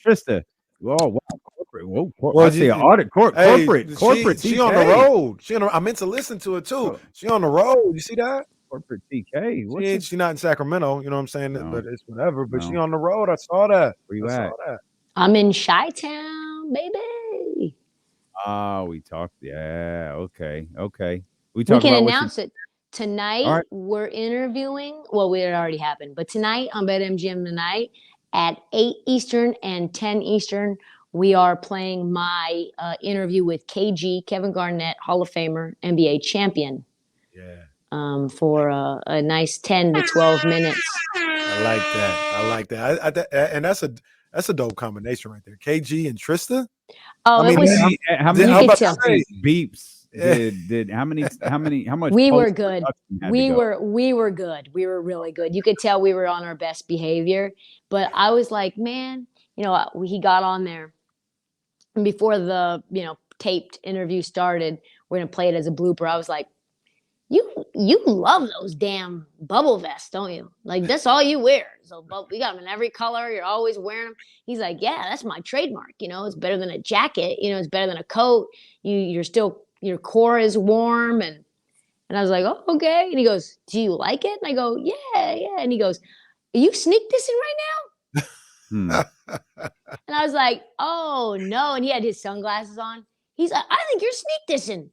Trista. Oh wow, corporate. Whoa, Well, I see an audit. Corporate. She on the road. I meant to listen to it too. She on the road. You see that? Corporate TK. She not in Sacramento. You know what I'm saying? No. But it's whatever. But No. she on the road. I saw that. Where you at? I'm in Chi-Town, baby. Oh, we talked. Yeah. Okay. We can announce it tonight. Right. We're interviewing. Well, it already happened, but tonight on BetMGM tonight at 8 Eastern and 10 Eastern, we are playing my interview with KG, Kevin Garnett, Hall of Famer, NBA champion. Yeah. For a nice 10 to 12 minutes. I like that. And that's a dope combination right there. KG and Trista. Oh, it was. How many beeps did how much? We were good. We were good. We were really good. You could tell we were on our best behavior. But I was like, man, he got on there, and before the taped interview started, we're gonna play it as a blooper. I was like, You love those damn bubble vests, don't you? Like, that's all you wear. So we got them in every color. You're always wearing them. He's like, yeah, that's my trademark. It's better than a jacket. It's better than a coat. You're still, your core is warm. And I was like, oh, okay. And he goes, do you like it? And I go, yeah. And he goes, are you sneak dissing right now? And I was like, oh, no. And he had his sunglasses on. He's like, I think you're sneak dissing.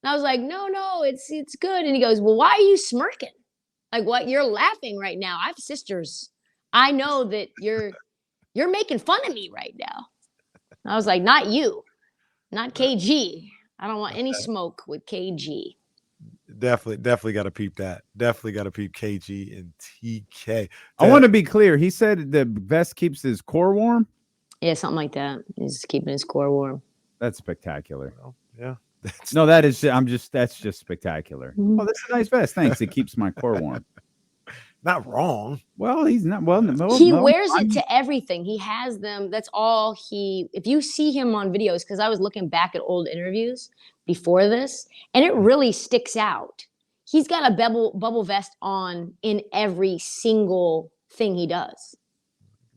And I was like, no, it's good. And he goes, well, why are you smirking? Like, what? You're laughing right now. I have sisters. I know that you're making fun of me right now. And I was like, not you, not KG. I don't want any smoke with KG. Definitely got to peep that. Definitely got to peep KG and TK. I want to be clear. He said the vest keeps his core warm. Yeah, something like that. He's keeping his core warm. That's spectacular. Well, yeah. That's just spectacular. Mm-hmm. Oh, that's a nice vest. Thanks. It keeps my core warm. Not wrong. Well, he's not. Well, he wears it to everything. He has them. That's all if you see him on videos, because I was looking back at old interviews before this, and it really sticks out. He's got a bubble vest on in every single thing he does.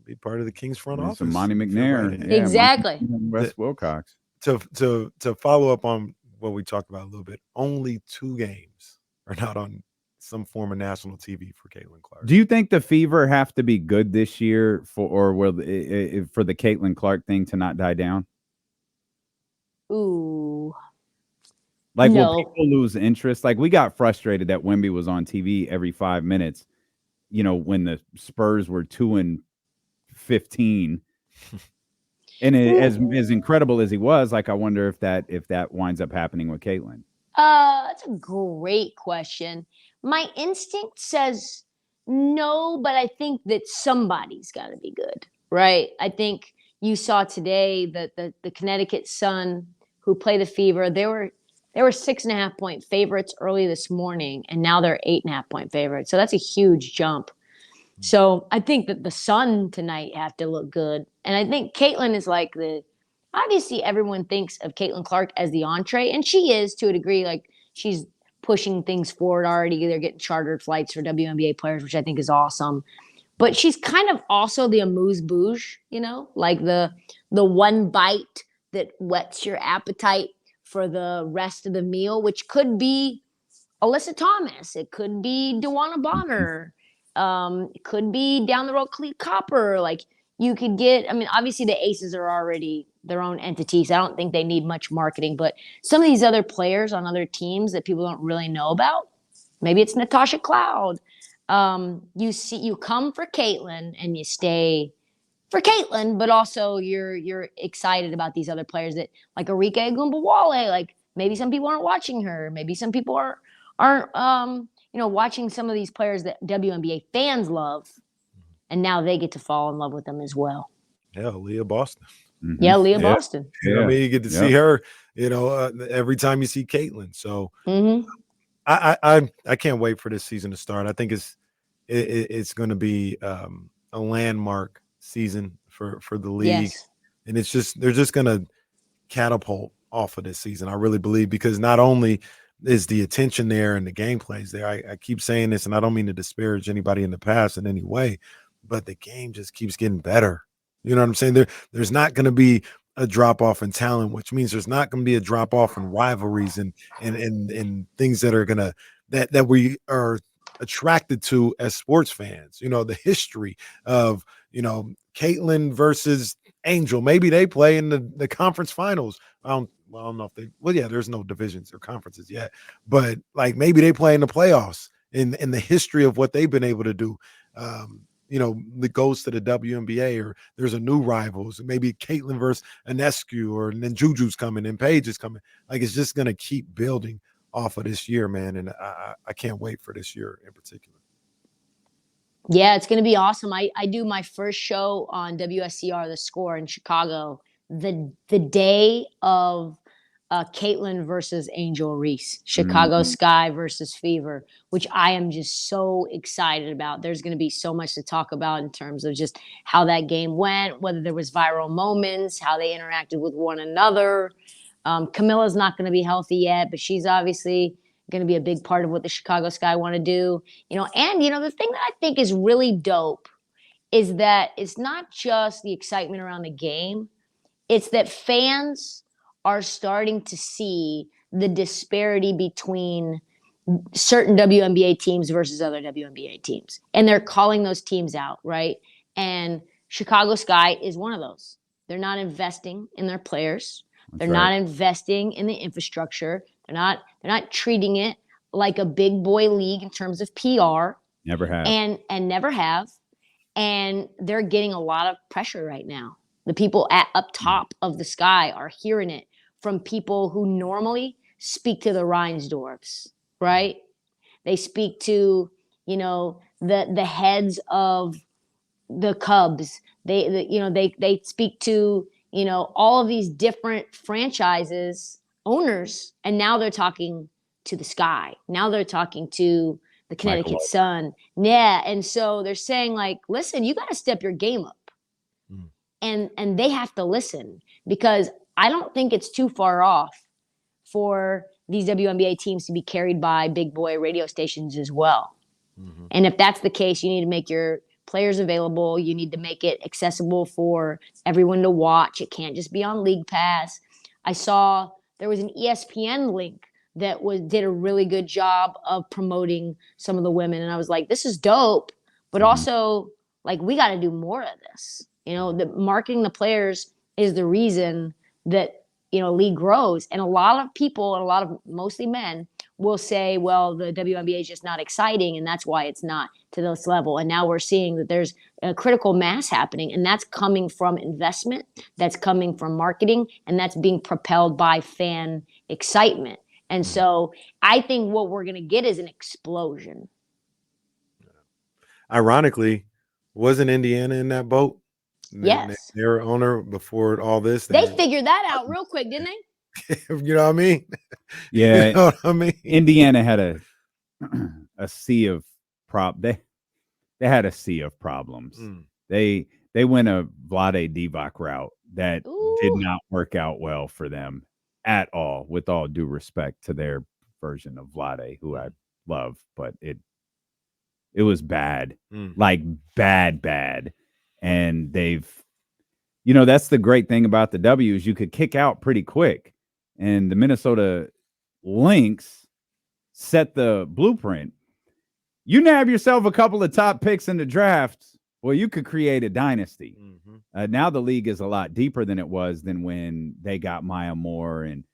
Be part of the Kings front office. Monty McNair. Right. Yeah, exactly. Wes Wilcox. To follow up on what we talked about a little bit, only 2 games are not on some form of national TV for Caitlin Clark. Do you think the Fever have to be good this year for the Caitlin Clark thing to not die down? Ooh. Like, will people lose interest? Like, we got frustrated that Wemby was on TV every 5 minutes, when the Spurs were 2-15. And as incredible as he was, like, I wonder if that winds up happening with Caitlin. That's a great question. My instinct says no, but I think that somebody's got to be good, right? I think you saw today that the Connecticut Sun, who play the Fever, they were 6.5-point favorites early this morning, and now they're 8.5-point favorites. So that's a huge jump. So I think that the Sun tonight have to look good. And I think Caitlin is like obviously everyone thinks of Caitlin Clark as the entree, and she is to a degree. Like, she's pushing things forward already. They're getting chartered flights for WNBA players, which I think is awesome. But she's kind of also the amuse-bouche, like the one bite that whets your appetite for the rest of the meal, which could be Alyssa Thomas. It could be DeWanna Bonner. It could be down the road Khalid Copper. Like, you could get, obviously the Aces are already their own entities. I don't think they need much marketing, but some of these other players on other teams that people don't really know about, maybe it's Natasha Cloud. You come for Caitlin and you stay for Caitlin, but also you're excited about these other players that, like Arike Ogunbowale. Like, maybe some people aren't watching her. Maybe some people aren't watching some of these players that WNBA fans love, and now they get to fall in love with them as well. Yeah, Leah Boston. Mm-hmm. Yeah, Leah Boston. Yeah. You get to see her, every time you see Caitlin. So I can't wait for this season to start. I think it's going to be a landmark season for the league. Yes. And they're just going to catapult off of this season. I really believe, because not only is the attention there and the gameplays there. I keep saying this, and I don't mean to disparage anybody in the past in any way, but the game just keeps getting better You know what I'm saying? There's not going to be a drop off in talent, which means there's not going to be a drop off in rivalries and things that are gonna that we are attracted to as sports fans. You know, the history of, you know, Caitlin versus Angel. Maybe they play in the conference finals. I don't know if they. Well, yeah, there's no divisions or conferences yet, but like maybe they play in the playoffs in the history of what they've been able to do. You know, that goes to the WNBA, or there's a new rivals, maybe Caitlin versus Anescu, or and then Juju's coming and Paige is coming. Like, it's just gonna keep building off of this year, man. And I can't wait for this year in particular. Yeah, it's going to be awesome. I do my first show on WSCR, The Score in Chicago, the day of Caitlin versus Angel Reese, Chicago Sky versus Fever, which I am just so excited about. There's going to be so much to talk about in terms of just how that game went, whether there was viral moments, how they interacted with one another. Camilla's not going to be healthy yet, but she's obviously going to be a big part of what the Chicago Sky want to do. You know, and you know, the thing that I think is really dope is that it's not just the excitement around the game, it's that fans are starting to see the disparity between certain WNBA teams versus other WNBA teams. And they're calling those teams out, right? And Chicago Sky is one of those. They're not investing in their players. They're not investing in the infrastructure. They're not treating it like a big boy league in terms of PR. Never have. And never have. And they're getting a lot of pressure right now. The people up top of the Sky are hearing it from people who normally speak to the Reinsdorfs, right? They speak to, you know, the heads of the Cubs. They speak to, you know, all of these different franchises owners, and now they're talking to the Sky. Now they're talking to the Connecticut Sun. Yeah, and so they're saying, like, listen, you got to step your game up. And they have to listen, because I don't think it's too far off for these WNBA teams to be carried by big boy radio stations as well. And if that's the case, you need to make your players available. You need to make it accessible for everyone to watch. It can't just be on League Pass. I saw there was an ESPN link that did a really good job of promoting some of the women. And I was like, this is dope, but also, like, we got to do more of this. You know, the marketing the players is the reason that, you know, league grows. And a lot of people, and a lot of mostly men, will say, well, the WNBA is just not exciting, and that's why it's not to this level. And now we're seeing that there's a critical mass happening, and that's coming from investment, that's coming from marketing, and that's being propelled by fan excitement. And so I think what we're going to get is an explosion. Ironically, wasn't Indiana in that boat? Yes. Their owner before all this. They figured that out real quick, didn't they? You know what I mean? Yeah. You know what I mean? Indiana had a sea of they had a sea of problems. They went a Vlade Divac route that did not work out well for them at all, with all due respect to their version of Vlade, who I love, but it was bad. Like bad. And they've, you know, that's the great thing about the W is you could kick out pretty quick. And the Minnesota Lynx set the blueprint. You nab yourself a couple of top picks in the draft, well, you could create a dynasty. Now the league is a lot deeper than it was than when they got Maya Moore and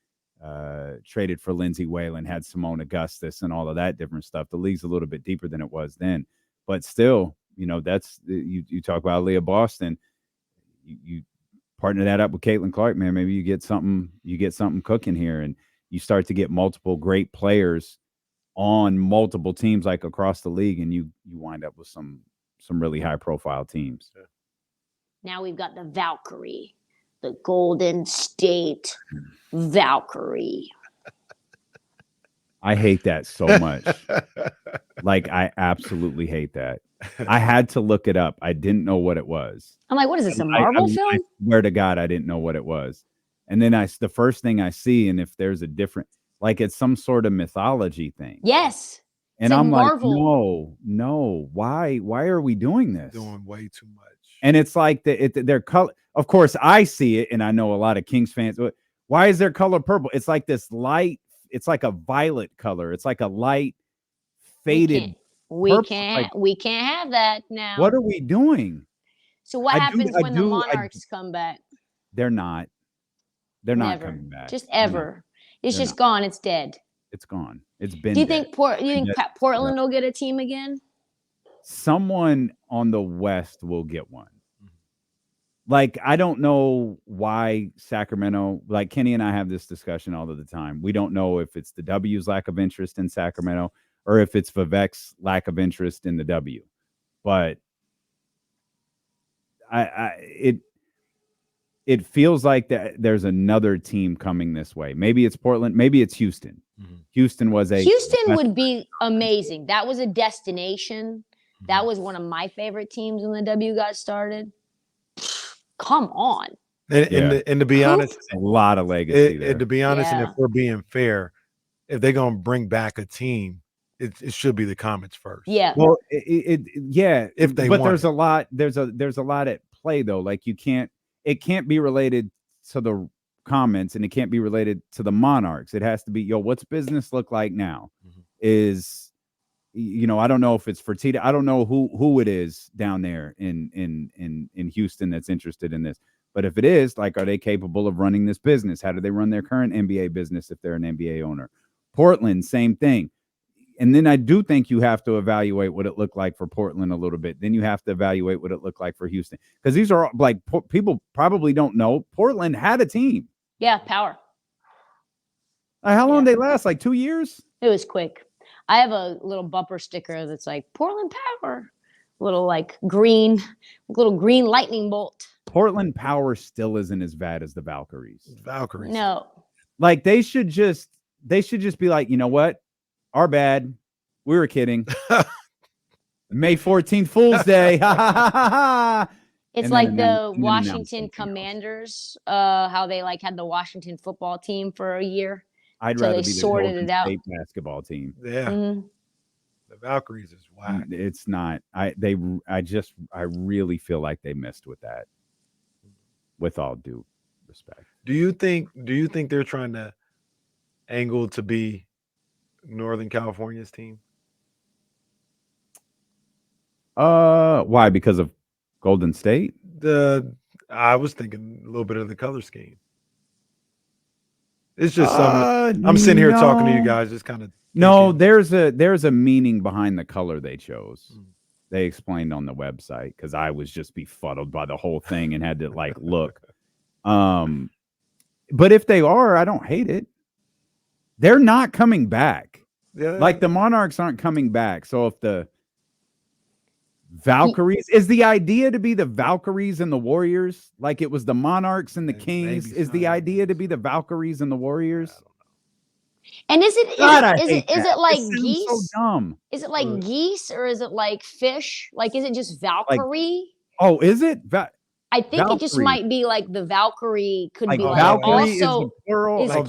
traded for Lindsay Whalen, had Simone Augustus and all of that different stuff. The league's a little bit deeper than it was then. But still, you know, that's you talk about Leah Boston. You partner that up with Caitlin Clark, man. Maybe you get something cooking here, and you start to get multiple great players on multiple teams, like across the league, and you wind up with some really high profile teams. Now we've got the Valkyrie, the Golden State Valkyrie. I hate that so much. Like, I absolutely hate that. I had to look it up. I didn't know what it was. I'm like, what is this, a Marvel film? I swear to God, I didn't know what it was. And then the first thing I see, and if there's a different, like, it's some sort of mythology thing. Yes. And I'm Marvel. Like, no, why are we doing this? Doing way too much. And it's like their color. Of course, I see it, and I know a lot of Kings fans. Why is their color purple? It's like this light. It's like a violet color. It's like a light faded. We can't have that now. What are we doing? So what happens when the Monarchs come back? They're not. They're not Never. coming back. Just ever. It's just gone. It's dead. It's gone. It's been. Do you think Portland will get a team again? Someone on the West will get one. Like, I don't know why Sacramento, like Kenny and I have this discussion all of the time. We don't know if it's the W's lack of interest in Sacramento or if it's Vivek's lack of interest in the W. But it feels like that there's another team coming this way. Maybe it's Portland. Maybe it's Houston. Mm-hmm. Houston would be amazing. That was a destination. That was one of my favorite teams when the W got started. Come on. And to be honest, a lot of legacy there. And to be honest, and if we're being fair, if they're gonna bring back a team, it should be the Comets first. Yeah. Well, if they. But there's it. a lot. There's a lot at play though. Like it can't be related to the Comets and it can't be related to the Monarchs. It has to be what's business look like now? Mm-hmm. Is I don't know if it's Fertitta. I don't know who it is down there in Houston that's interested in this. But if it is, like, are they capable of running this business? How do they run their current NBA business if they're an NBA owner? Portland, same thing. And then I do think you have to evaluate what it looked like for Portland a little bit. Then you have to evaluate what it looked like for Houston. Because these are like people probably don't know. Portland had a team. Yeah, power. How long did they last? Like 2 years? It was quick. I have a little bumper sticker that's like Portland Power, little green lightning bolt. Portland Power still isn't as bad as the Valkyries. No. Like they should just be like, you know what? Our bad. We were kidding. May 14th Fool's Day. It's like the Washington Commanders, how they had the Washington football team for a year. I'd rather be the sorted State basketball team. Yeah. Mm-hmm. The Valkyries is whack. It's not. I really feel like they missed with that. With all due respect. Do you think they're trying to angle to be Northern California's team? Why? Because of Golden State? I was thinking a little bit of the color scheme. It's just something. I'm sitting here talking to you guys, just kind of. No, there's a meaning behind the color they chose. They explained on the website because I was just befuddled by the whole thing and had to look. But if they are, I don't hate it. They're not coming back. Yeah. Like the Monarchs aren't coming back. So if the Valkyries is the idea to be the Valkyries and the Warriors, like it was the Monarchs and the Kings, is the idea to be the Valkyries and the Warriors? And is it like geese? So dumb. Is it like geese or is it like fish? Like, is it just Valkyrie? Is it? I think Valkyrie. It just might be like the Valkyrie could be Valkyrie also is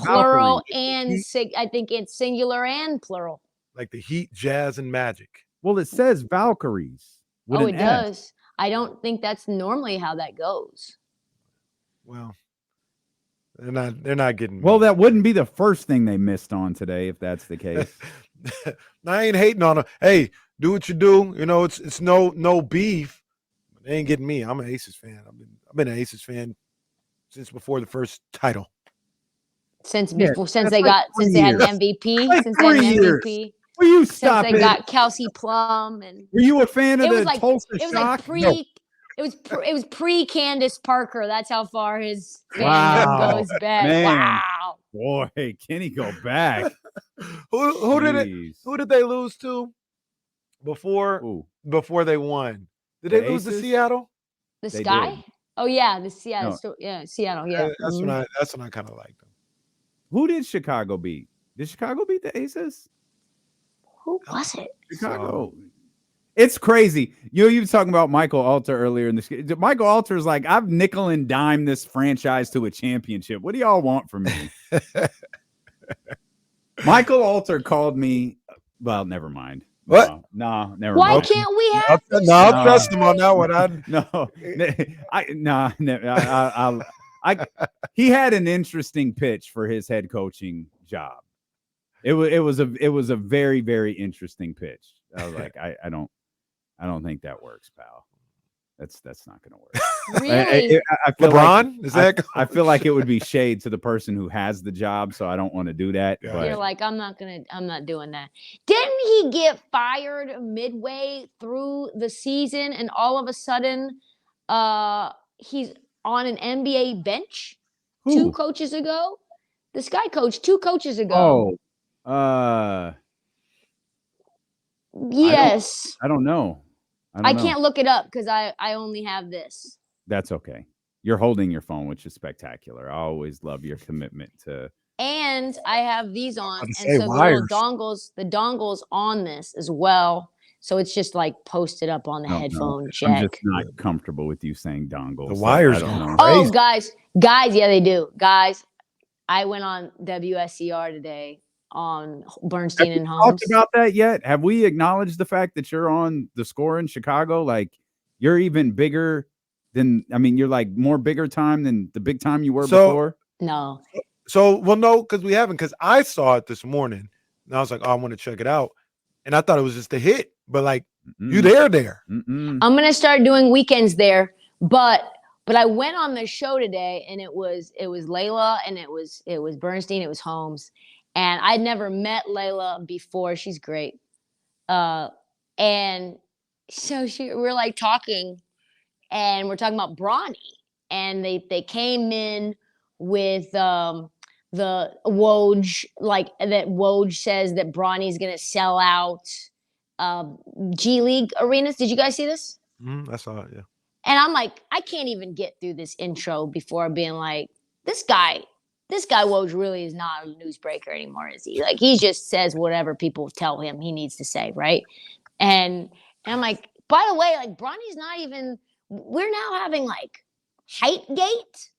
plural and I think it's singular and plural. Like the Heat, Jazz, and Magic. Well, it says Valkyries. It does. I don't think that's normally how that goes. Well, they're not getting. Well, that wouldn't be the first thing they missed on today if that's the case. I ain't hating on them. Hey, do what you do. It's no beef. They ain't getting me. I'm an Aces fan. I've been an Aces fan since before the first title. Since they had MVP. Since they had MVP. Will you stop Since they got Kelsey Plum and. Were you a fan of the Tulsa Shock? It was pre Candace Parker. That's how far his fandom goes back. Man. Wow. Boy, can he go back? Who did they lose to before they won? Did they lose to Seattle? The Sky? Did. Oh yeah, the Seattle. No. Yeah, Seattle. Yeah. That's when I kind of liked them. Who did Chicago beat? Did Chicago beat the Aces? Who was it? Chicago. It's crazy. You were talking about Michael Alter earlier in this. Michael Alter is like, I've nickel and dime this franchise to a championship. What do y'all want from me? Michael Alter called me. Well, never mind. What? No, never Why mind. can't we have this? I'll trust him on that one. He had an interesting pitch for his head coaching job. It was a very, very interesting pitch. I was like, I don't think that works, pal. That's not going to work. Really? I feel LeBron? Like, I feel like it would be shade to the person who has the job, so I don't want to do that. Yeah. But You're like, I'm not doing that. Didn't he get fired midway through the season and all of a sudden he's on an NBA bench who? 2 coaches ago? The Sky coach 2 coaches ago. Yes. I don't know. I can't look it up because I only have this. That's okay. You're holding your phone, which is spectacular. I always love your commitment to. And I have these on, and say so wires. the dongles on this as well. So it's just like posted up on the headphone jack. I'm just not comfortable with you saying dongles. The wires. I don't know. Oh, guys, yeah, they do. Guys, I went on WSCR today on Bernstein and Holmes. Talked about that yet? Have we acknowledged the fact that you're on the Score in Chicago? Like, you're even bigger than, you're like more bigger time than the big time you were before? No. So, well, no, because we haven't, because I saw it this morning and I was like, oh, I want to check it out. And I thought it was just a hit, but like, you there. I'm going to start doing weekends there, but I went on the show today and it was Layla and it was Bernstein, it was Holmes. And I'd never met Layla before. She's great. And so we're like talking and we're talking about Bronny. And they came in with the Woj, like that Woj says that Bronny's going to sell out G League arenas. Did you guys see this? I saw it, yeah. And I'm like, I can't even get through this intro before being like, this guy Woj really is not a newsbreaker anymore, is he? Like, he just says whatever people tell him he needs to say, right? And I'm like, by the way, like, Bronny's not even, we're now having, like, height gate.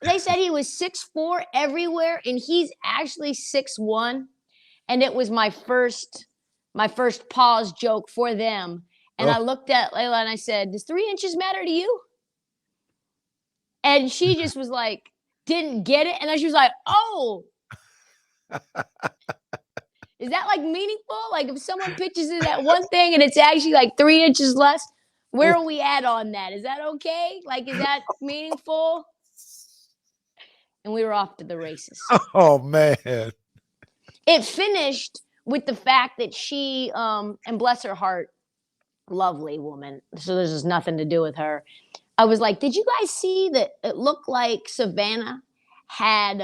They said he was 6'4" everywhere, and he's actually 6'1". And it was my first pause joke for them. And I looked at Layla and I said, does 3 inches matter to you? And she just was like, didn't get it. And then she was like, oh. Is that like meaningful? Like if someone pitches it at one thing and it's actually like 3 inches less, where are we at on that? Is that okay? Like, is that meaningful? And we were off to the races. Oh, man. It finished with the fact that she, and bless her heart, lovely woman. So there's just nothing to do with her. I was like, did you guys see that it looked like Savannah had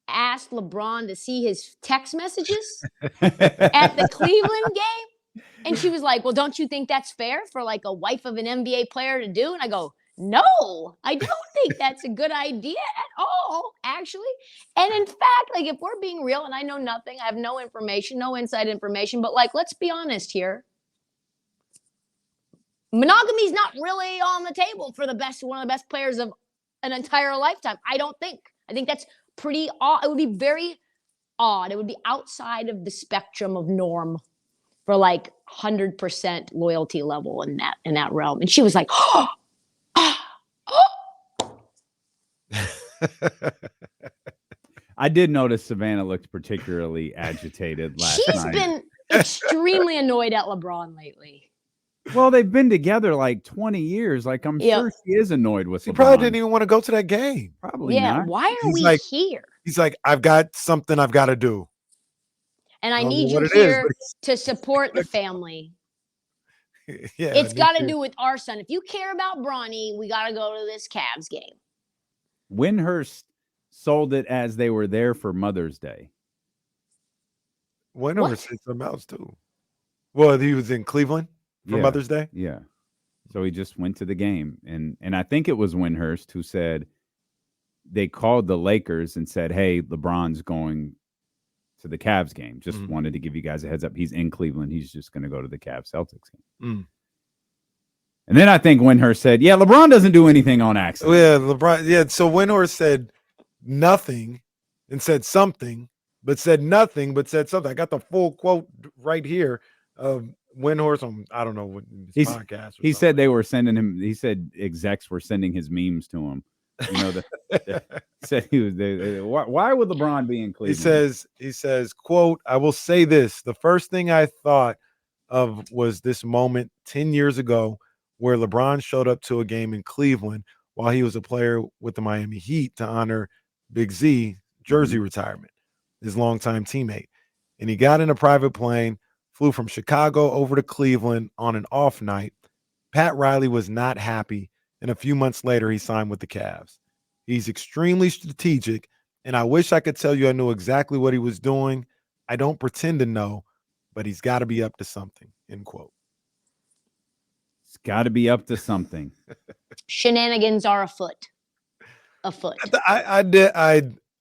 asked LeBron to see his text messages at the Cleveland game? And she was like, well, don't you think that's fair for like a wife of an NBA player to do? And I go, no, I don't think that's a good idea at all, actually. And in fact, like if we're being real, and I know nothing, I have no information, no inside information, but like, let's be honest here. Monogamy is not really on the table for one of the best players of an entire lifetime. I don't think. I think that's pretty odd. It would be very odd. It would be outside of the spectrum of norm for like 100% loyalty level in that realm. And she was like, oh. I did notice Savannah looked particularly agitated last night. She's been extremely annoyed at LeBron lately. Well, they've been together like 20 years. Like, I'm sure she is annoyed with LeBron. He probably didn't even want to go to that game. Probably not. Why are we here? He's like, I've got something I've got to do. And I need you here to support the family. Yeah, it's got to do with our son. If you care about Bronny, we got to go to this Cavs game. Windhurst sold it as they were there for Mother's Day. Windhurst said something else too. Well, he was in Cleveland for Mother's Day. Yeah. So he just went to the game. And I think it was Windhurst who said they called the Lakers and said, hey, LeBron's going to the Cavs game. Just wanted to give you guys a heads up. He's in Cleveland. He's just going to go to the Cavs Celtics game. And then I think Windhurst said, yeah, LeBron doesn't do anything on accident. Yeah, LeBron. Yeah, so Windhurst said nothing and said something, but said nothing, but said something. I got the full quote right here of Windhorst on, I don't know what his podcast. He said they were sending him. He said execs were sending his memes to him. You know, said he was. Why would LeBron be in Cleveland? He says, quote, I will say this. The first thing I thought of was this moment 10 years ago where LeBron showed up to a game in Cleveland while he was a player with the Miami Heat to honor Big Z jersey retirement, his longtime teammate. And he got in a private plane, flew from Chicago over to Cleveland on an off night. Pat Riley was not happy, and a few months later, he signed with the Cavs. He's extremely strategic, and I wish I could tell you I knew exactly what he was doing. I don't pretend to know, but he's got to be up to something, end quote. It's got to be up to something. Shenanigans are afoot.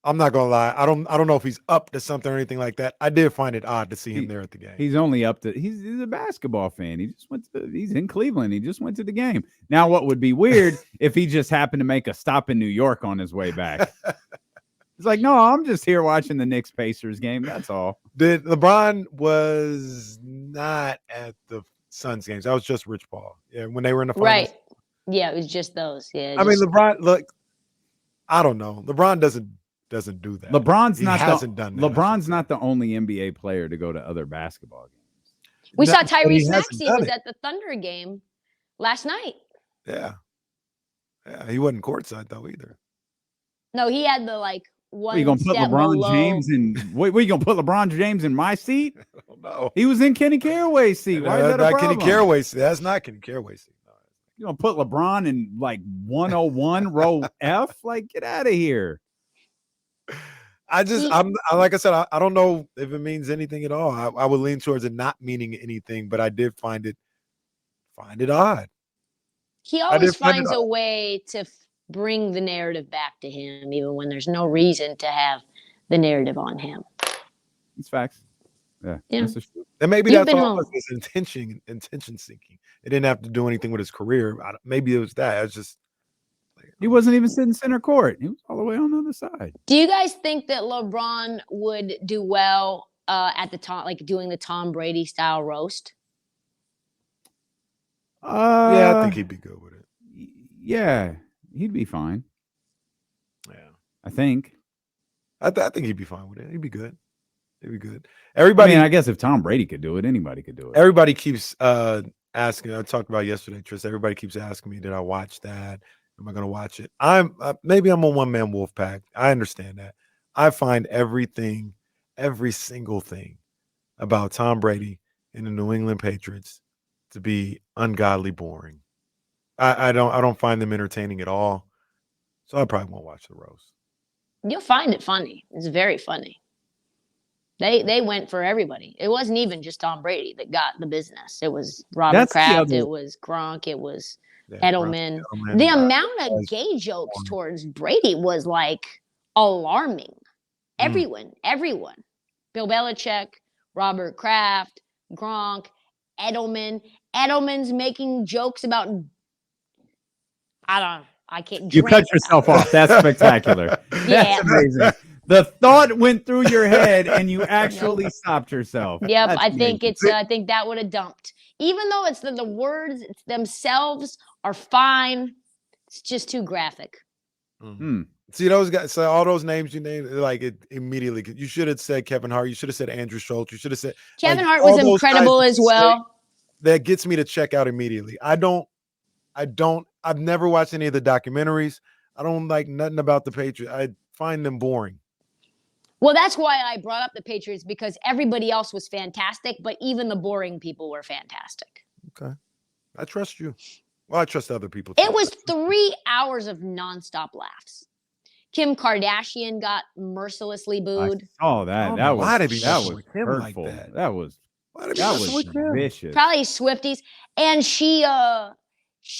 I'm not gonna lie. I don't know if he's up to something or anything like that. I did find it odd to see him there at the game. He's only up to he's a basketball fan. He's in Cleveland. He just went to the game. Now, what would be weird if he just happened to make a stop in New York on his way back? It's like, no, I'm just here watching the Knicks Pacers game. That's all. LeBron was not at the Suns games. That was just Rich Paul. Yeah, when they were in the finals. Right. Yeah, it was just those. Yeah. I mean, LeBron. Look, I don't know. LeBron doesn't do that. LeBron's he not hasn't done that. LeBron's not the only NBA player to go to other basketball games. We saw Tyrese Maxey was at the Thunder game last night. Yeah, he wasn't courtside though either. No, he had the like one. You gonna put LeBron James in? What you gonna put LeBron James in my seat? I don't know. He was in Kenny Caraway's seat. Why is that a problem? Kenny Caraway's seat. That's not Kenny Caraway's seat. No. You gonna put LeBron in like 101 row F? Like, get out of here. I'm like I said, I don't know if it means anything at all. I would lean towards it not meaning anything, but I did find it odd. He always finds a way to bring the narrative back to him, even when there's no reason to have the narrative on him. It's facts. Yeah. And maybe that's all his intention seeking. It didn't have to do anything with his career. Maybe it was that. It's just. He wasn't even sitting center court. He was all the way on the other side. Do you guys think that LeBron would do well at the Tom, like doing the Tom Brady style roast? Yeah, I think he'd be good with it. Yeah, he'd be fine. Yeah, I think. I think he'd be fine with it. He'd be good. Everybody. I guess if Tom Brady could do it, anybody could do it. Everybody keeps asking. I talked about yesterday, Trista. Everybody keeps asking me, did I watch that? Am I going to watch it? Maybe I'm a one-man wolf pack. I understand that. I find every single thing about Tom Brady and the New England Patriots to be ungodly boring. I don't find them entertaining at all. So I probably won't watch the roast. You'll find it funny. It's very funny. They went for everybody. It wasn't even just Tom Brady that got the business. It was Robert Kraft. It was Gronk. It was Edelman. The amount of gay jokes towards Brady was like alarming. Everyone. Bill Belichick, Robert Kraft, Gronk, Edelman. Edelman's making jokes about. I can't. You cut yourself off. That's spectacular. That's amazing. The thought went through your head, and you actually stopped yourself. Yep, I think I think that would have dumped. Even though it's the words themselves are fine, it's just too graphic. Mm-hmm. See those guys. So all those names you named, like it immediately. You should have said Kevin Hart. You should have said Andrew Schultz. You should have said Kevin Hart was incredible as well. That gets me to check out immediately. I've never watched any of the documentaries. I don't like nothing about the Patriots. I find them boring. Well, that's why I brought up the Patriots, because everybody else was fantastic, but even the boring people were fantastic. Okay. I trust you. Well, I trust other people too. It was 3 hours of nonstop laughs. Kim Kardashian got mercilessly booed. Oh, that was hurtful. Like that was vicious. Probably Swifties. And she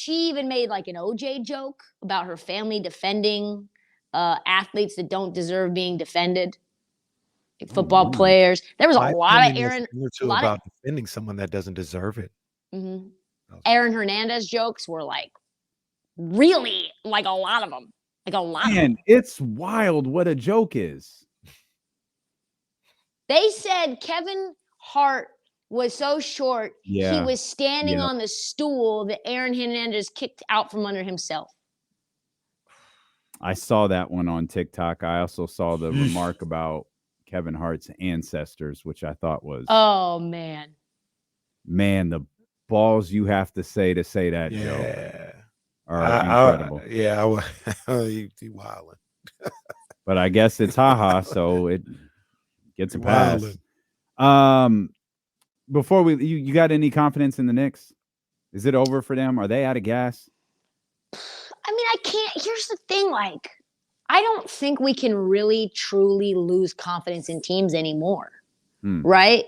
even made like an OJ joke about her family defending athletes that don't deserve being defended. Football players. There was a lot of about defending someone that doesn't deserve it. Mm-hmm. Aaron Hernandez jokes were like really like a lot of them. Like a lot. Man, it's wild what a joke is. They said Kevin Hart was so short, he was standing on the stool that Aaron Hernandez kicked out from under himself. I saw that one on TikTok. I also saw the remark about Kevin Hart's ancestors, which I thought was, oh man, the balls you have to say that joke are incredible. He wilding. But I guess it's haha, so it gets a pass. Before you got any confidence in the Knicks? Is it over for them? Are they out of gas? I mean, I can't. Here's the thing, like, I don't think we can really truly lose confidence in teams anymore, right?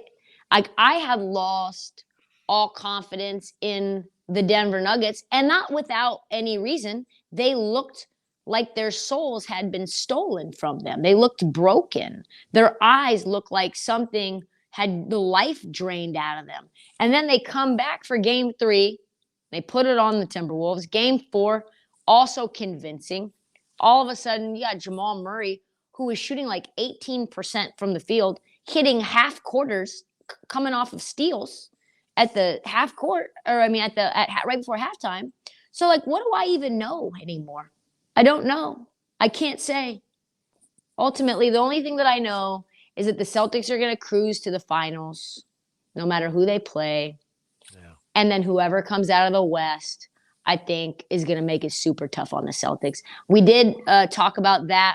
Like, I have lost all confidence in the Denver Nuggets, and not without any reason. They looked like their souls had been stolen from them. They looked broken. Their eyes looked like something had the life drained out of them. And then they come back for game 3. They put it on the Timberwolves. Game 4, also convincing. All of a sudden, you got Jamal Murray, who was shooting like 18% from the field, hitting half quarters, coming off of steals at the half court, or I mean, right before halftime. So, like, what do I even know anymore? I don't know. I can't say. Ultimately, the only thing that I know is that the Celtics are going to cruise to the finals, no matter who they play. Yeah. And then whoever comes out of the West, I think, is going to make it super tough on the Celtics. We did talk about that.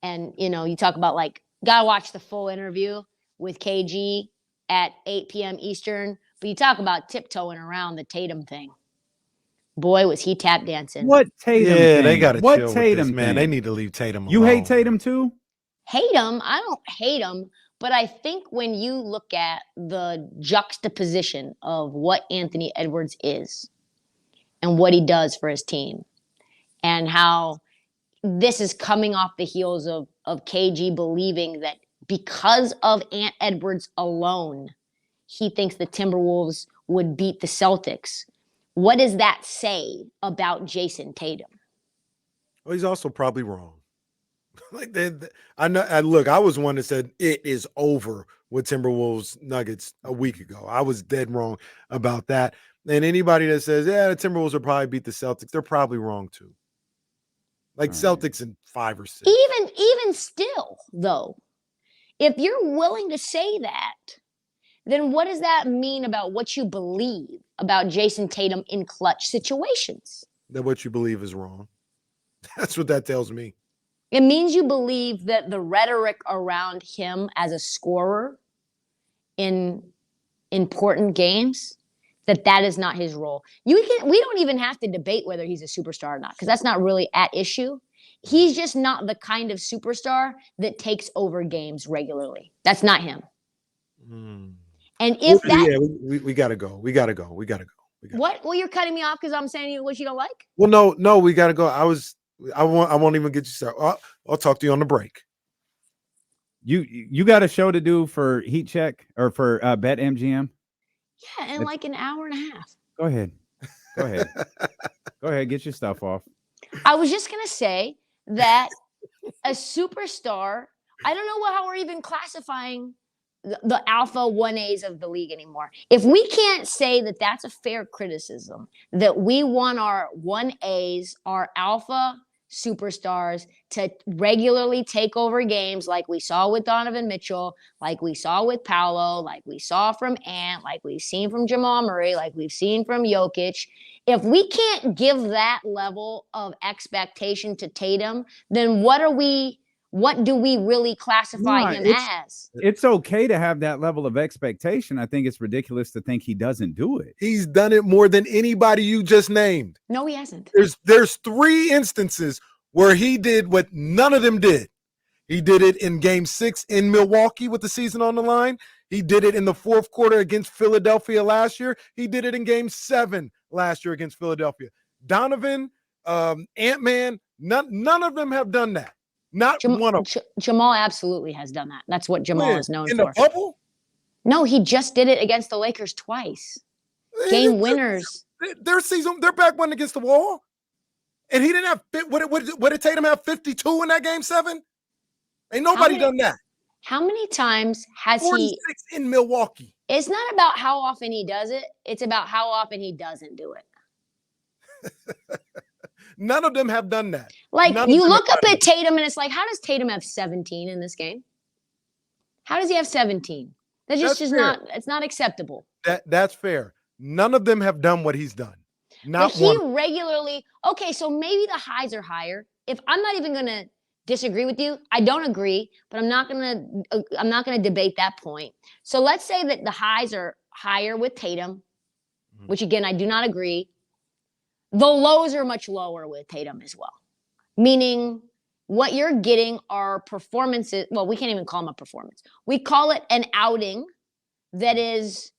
And, you talk about, like, got to watch the full interview with KG at 8 p.m. Eastern. But you talk about tiptoeing around the Tatum thing. Boy, was he tap dancing. What Tatum thing? Yeah, they got to chill with Tatum this, man. thing? They need to leave Tatum alone. You hate Tatum too? Hate him? I don't hate him. But I think when you look at the juxtaposition of what Anthony Edwards is and what he does for his team and how this is coming off the heels of KG believing that because of Ant Edwards alone, he thinks the Timberwolves would beat the Celtics. What does that say about Jayson Tatum? Well, he's also probably wrong. Like I know. Look, I was one that said it is over with Timberwolves Nuggets a week ago. I was dead wrong about that. And anybody that says, yeah, the Timberwolves will probably beat the Celtics, they're probably wrong too. Like Celtics in 5 or 6. Even still, though, if you're willing to say that, then what does that mean about what you believe about Jayson Tatum in clutch situations? That what you believe is wrong. That's what that tells me. It means you believe that the rhetoric around him as a scorer in important games, that is not his role. We don't even have to debate whether he's a superstar or not, because that's not really at issue. He's just not the kind of superstar that takes over games regularly. That's not him. And if we gotta go. We gotta go. What? Well, you're cutting me off because I'm saying what you don't like? Well, no, we gotta go. I won't even get you started. I'll talk to you on the break. You got a show to do for Heat Check or for Bet MGM? Yeah, in like an hour and a half. Go ahead. Go ahead. Get your stuff off. I was just gonna say that a superstar. I don't know how we're even classifying the alpha 1As of the league anymore. If we can't say that that's a fair criticism, that we want our 1As, our alpha superstars, to regularly take over games like we saw with Donovan Mitchell, like we saw with Paolo, like we saw from Ant, like we've seen from Jamal Murray, like we've seen from Jokic. If we can't give that level of expectation to Tatum, then what do we really classify him as? It's okay to have that level of expectation. I think it's ridiculous to think he doesn't do it. He's done it more than anybody you just named. No, he hasn't. There's 3 instances where he did what none of them did. He did it in game 6 in Milwaukee with the season on the line. He did it in the 4th quarter against Philadelphia last year. He did it in game 7 last year against Philadelphia. Donovan, Ant-Man, none of them have done that. Not one of them. Jamal absolutely has done that. That's what Jamal is known for. In the bubble? No, he just did it against the Lakers twice. Game winners. Their back went against the wall. And he didn't have, what did Tatum have, 52 in that game 7? Ain't nobody done that. How many times has 46 in Milwaukee. It's not about how often he does it. It's about how often he doesn't do it. None of them have done that. Like, you look up at Tatum, and it's like, how does Tatum have 17 in this game? How does he have 17? That's just not, it's not acceptable. That's fair. None of them have done what he's done. Not but he one. regularly, okay, so maybe the highs are higher. If I'm not even going to disagree with you, I don't agree, but I'm not going to debate that point. So let's say that the highs are higher with Tatum, which again, I do not agree. The lows are much lower with Tatum as well. Meaning what you're getting are performances. Well, we can't even call them a performance. We call it an outing that is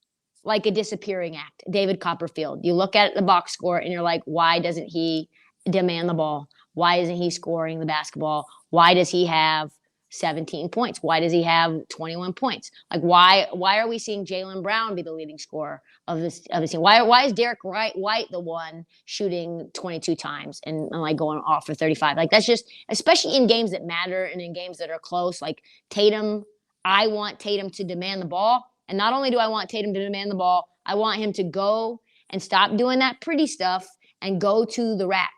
like a disappearing act. David Copperfield. You look at the box score and you're like, why doesn't he demand the ball? Why isn't he scoring the basketball? Why does he have 17 points? Why does he have 21 points? Like, why are we seeing Jaylen Brown be the leading scorer of this team? Why is Derek White the one shooting 22 times and like going off for 35? Like, that's just, especially in games that matter and in games that are close. Like Tatum, I want Tatum to demand the ball. And not only do I want Tatum to demand the ball, I want him to go and stop doing that pretty stuff and go to the rack.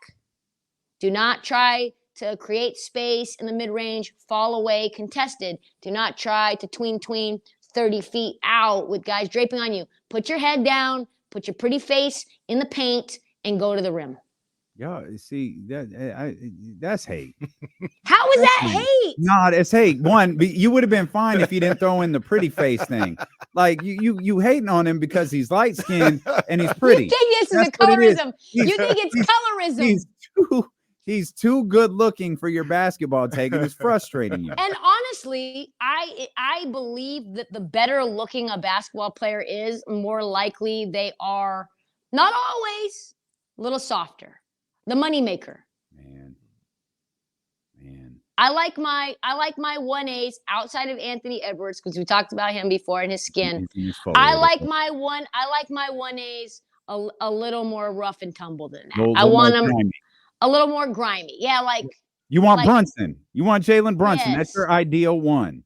Do not try to create space in the mid-range, fall away, contested. Do not try to tween 30 feet out with guys draping on you. Put your head down, put your pretty face in the paint, and go to the rim. Yeah, see, that's hate. How is that hate? No, it's hate. One, you would have been fine if you didn't throw in the pretty face thing. Like you hating on him because he's light skinned and he's pretty. You think this is a colorism? You think it's colorism? He's too good looking for your basketball take, and it's frustrating you. And honestly, I believe that the better looking a basketball player is, more likely they are, not always, a little softer. The moneymaker. Man. I like my 1As outside of Anthony Edwards, because we talked about him before and his skin. I like my 1As a little more rough and tumble than that. I want them a little more grimy. Yeah, like you want Brunson. You want Jalen Brunson. Yes. That's your ideal one.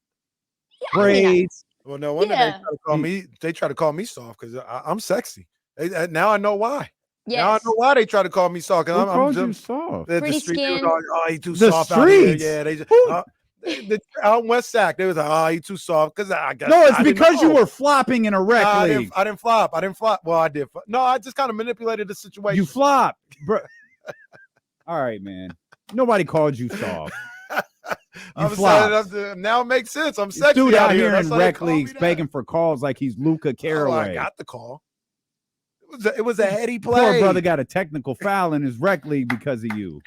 Yeah, braids. Well, no wonder they try to call me soft because I'm sexy. Now I know why. Yes. Now I know why they try to call me soft. Because I'm just soft. Pretty skin. He's too soft out here. Yeah, they just out West Sac, they was like, he's too soft. Because I guess it's because you were flopping in a rec league. I didn't flop. Well, I did. No, I just kind of manipulated the situation. You flopped, bro. All right, man. Nobody called you soft. Now it makes sense. I'm sexy dude out here in rec leagues begging for calls like he's Luca Caraway. I got the call. It was a heady play. Poor brother got a technical foul in his rec league because of you.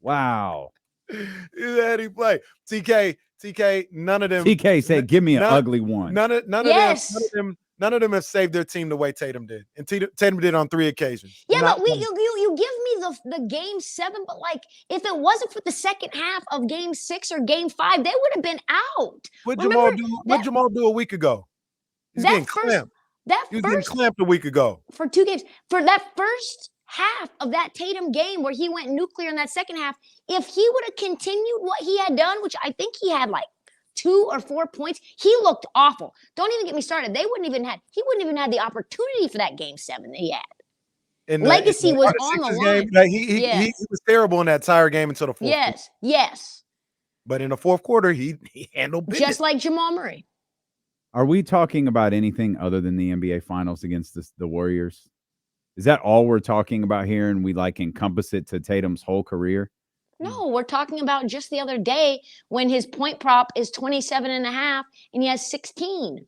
Wow. It's a heady play. TK, none of them. TK said, "Give me an ugly one." None of them have saved their team the way Tatum did, and Tatum did on 3 occasions. Yeah, but you give me the game 7, but like if it wasn't for the second half of game 6 or game 5, they would have been out. What Jamal do a week ago? He's getting clamped. He was getting clamped a week ago for 2 games. For that first half of that Tatum game where he went nuclear in that second half, if he would have continued what he had done, which I think he had like 2 or 4 points, he looked awful. Don't even get me started. He wouldn't even had the opportunity for that game 7 that he had. Legacy was on the line. He was terrible in that entire game until the fourth quarter. Yes. But in the fourth quarter, he handled business. Just like Jamal Murray. Are we talking about anything other than the NBA Finals against the Warriors? Is that all we're talking about here, and we like encompass it to Tatum's whole career? No, we're talking about just the other day when his point prop is 27.5 and he has 16.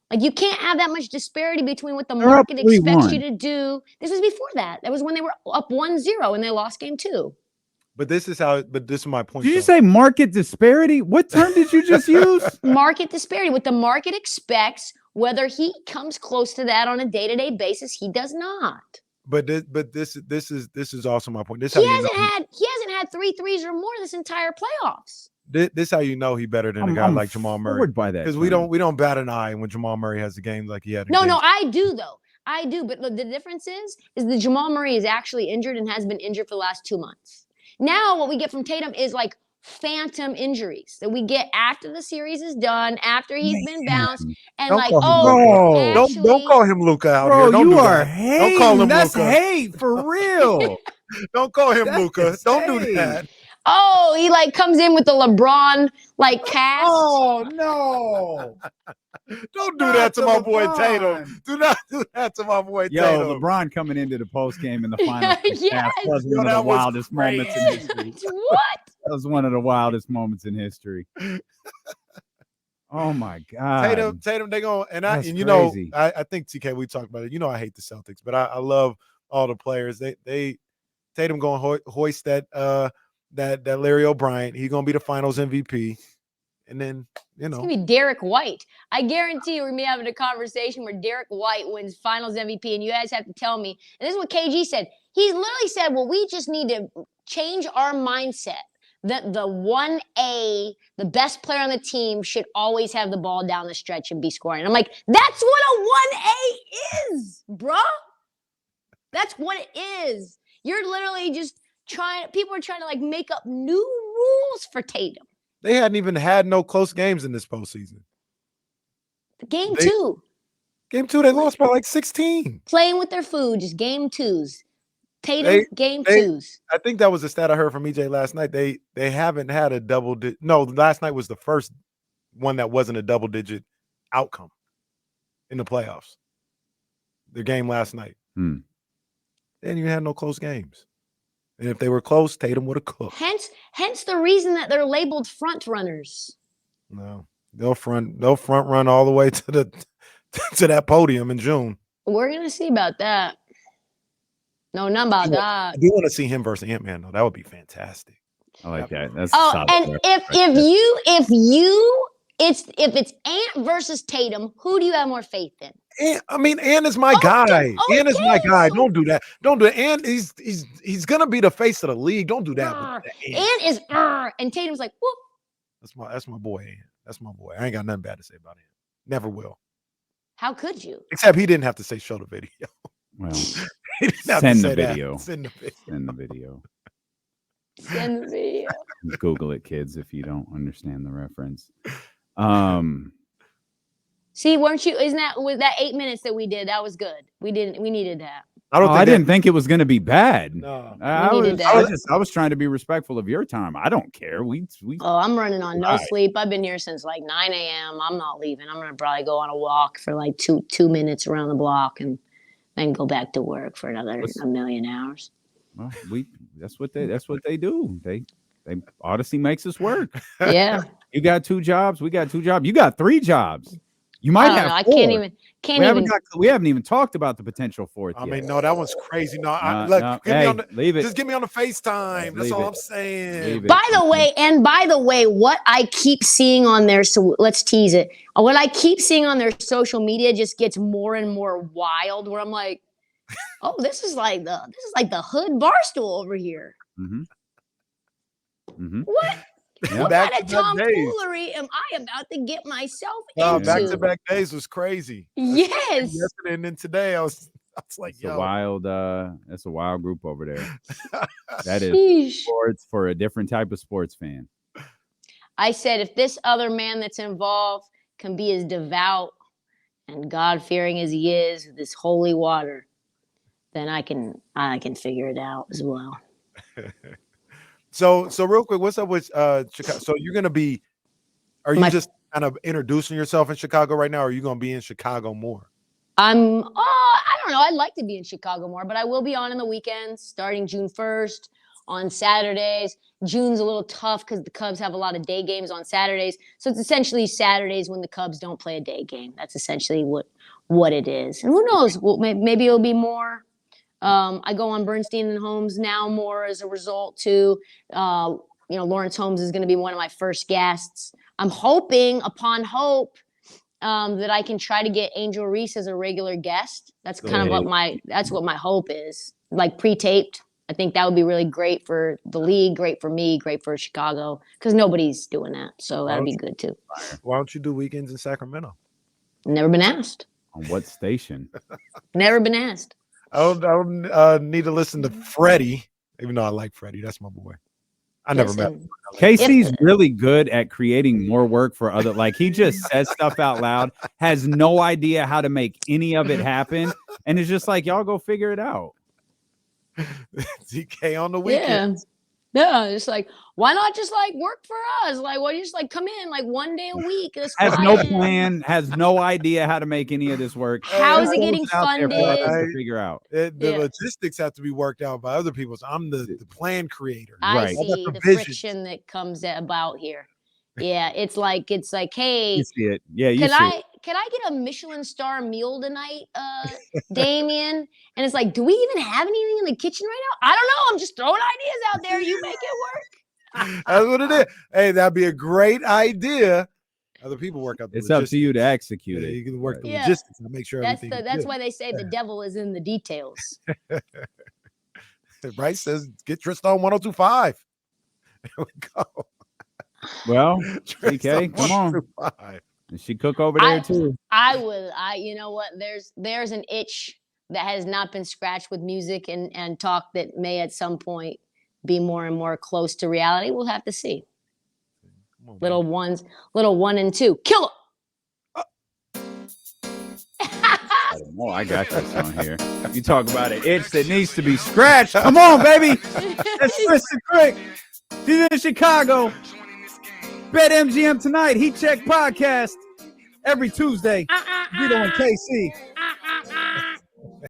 Like, you can't have that much disparity between what the market expects you to do. This was before that. That was when they were up 1-0 and they lost game 2. But this is my point. Did you say market disparity? What term did you just use? Market disparity. What the market expects, whether he comes close to that on a day-to-day basis, he does not. But this is also my point. He hasn't had 3 threes or more this entire playoffs. This how you know he better than a guy like Jamal Murray. Because we don't bat an eye when Jamal Murray has a game like he had. No, I do though. I do. But the difference is that Jamal Murray is actually injured and has been injured for the last 2 months. Now what we get from Tatum is like phantom injuries that we get after the series is done, after he's been bounced, and Don't like, call him oh, Luka. actually, Don't call him Luka out Bro, here. Don't you do are that. hating. Don't call him That's Luka. hate for real. Don't call him That's Luka. Don't do insane. that. Oh, he like comes in with the LeBron like cast. Oh no! Don't do Not that to to my boy LeBron. Tatum. Do not do that to my boy Yo, Tatum. LeBron coming into the post game in the finals Yes. was Yo, one of that the was wildest moments in crazy. history. What? That was one of the wildest moments in history. Oh my God. Tatum, they going and That's you know, crazy. I think TK, we talked about it. You know, I hate the Celtics, but I love all the players. They Tatum going to hoist that Larry O'Brien. He's gonna be the Finals MVP, and then It's gonna be Derek White. I guarantee you, we're gonna be having a conversation where Derek White wins Finals MVP, and you guys have to tell me. And this is what KG said. He literally said, "Well, we just need to change our mindset that the 1A, the best player on the team, should always have the ball down the stretch and be scoring." I'm like, that's what a 1A is, bruh. That's what it is. You're literally just people are trying to like make up new rules for Tatum. they hadn't even had no close games in this postseason. Game 2. Game 2, they lost by like 16. Playing with their food, just game 2s. Tatum, game 2s. I think that was the stat I heard from EJ last night. They haven't had a double digit. No, last night was the first one that wasn't a double digit outcome in the playoffs. Their game last night. They didn't even have no close games. And if they were close, Tatum would have cooked. Hence the reason that they're labeled front runners. No, they'll front run all the way to that podium in June. We're gonna see about that. No, not about that. I do want to see him versus Ant-Man though. That would be fantastic. I like that. That's and if it's Ant versus Tatum, who do you have more faith in? Ant is my guy. Ant is my guy. Don't do that. Don't do it. Ant, he's gonna be the face of the league. Don't do that. Ant is and Tatum's like, whoop. That's my boy. Ant. That's my boy. I ain't got nothing bad to say about Ant. Never will. How could you? Except he didn't have to say show the video. Well, send the video. Send the video. Send the video. Google it, kids, if you don't understand the reference. See, weren't you? Isn't that with that 8 minutes that we did? That was good. We needed that. I didn't think it was going to be bad. No, I was trying to be respectful of your time. I don't care. I'm running on no sleep. I've been here since like 9 a.m. I'm not leaving. I'm gonna probably go on a walk for like two minutes around the block and then go back to work for another a million hours. Well, that's what they do. They Odyssey makes us work. Yeah. You got 2 jobs. We got 2 jobs. You got 3 jobs. You might have 4. I can't even. We haven't even talked about the potential 4th yet. I mean, no, that one's crazy. No, leave it. Just give me on the FaceTime. That's all I'm saying. By the way, what I keep seeing on there, so let's tease it. What I keep seeing on their social media just gets more and more wild. Where I'm like, oh, this is like the hood barstool over here. What? Yeah. What kind of tomfoolery am I about to get myself into? Back-to-back days was crazy. Yes. Yesterday and then today, I was like, it's a wild group over there. That is Sheesh. sports for a different type of sports fan. I said, if this other man that's involved can be as devout and God-fearing as he is, this holy water, then I can figure it out as well. So real quick, what's up with Chicago? So are you just kind of introducing yourself in Chicago right now, or are you going to be in Chicago more? I don't know. I'd like to be in Chicago more, but I will be on in the weekends starting June 1st on Saturdays. June's a little tough because the Cubs have a lot of day games on Saturdays. So it's essentially Saturdays when the Cubs don't play a day game. That's essentially what it is. And who knows? Well, maybe it'll be more. I go on Bernstein and Holmes now more as a result too. Lawrence Holmes is going to be one of my first guests. I'm hoping upon hope that I can try to get Angel Reese as a regular guest. That's kind of what my hope is. Like pre-taped. I think that would be really great for the league, great for me, great for Chicago, because nobody's doing that. So that'd be good too. Why don't you do weekends in Sacramento? Never been asked. On what station? Never been asked. I don't need to listen to Freddie, even though I like Freddie. That's my boy. I never met him. Casey's really good at creating more work for other. Like he just says stuff out loud, has no idea how to make any of it happen, and it's just like y'all go figure it out. DK on the weekend. Yeah, it's like, why not just like work for us? Like, why you just like come in like one day a week? Has no plan, has no idea how to make any of this work. How is it getting funded? To figure out. The logistics have to be worked out by other people. So I'm the plan creator. I see the friction that comes about here. Yeah, it's like, hey, you see it. Yeah, can I get a Michelin star meal tonight, Damien? And it's like, do we even have anything in the kitchen right now? I don't know. I'm just throwing ideas out there. You make it work. That's what it is. Hey, that'd be a great idea. Other people work out the logistics. Up to you to execute it. You can work the logistics and make sure everything. That's why they say the devil is in the details. Bryce says, get Trista on 102.5. There we go. Well, DK, come on. Does she cook over there too? You know what? There's an itch that has not been scratched with music and talk that may at some point be more and more close to reality. We'll have to see. Little 1 and 2. Kill them. I got this on here. You talk about an itch that needs to be scratched. Come on, baby. That's Trista Krick. She's in Chicago. BetMGM tonight. Heat Check podcast every Tuesday. Vito and KC.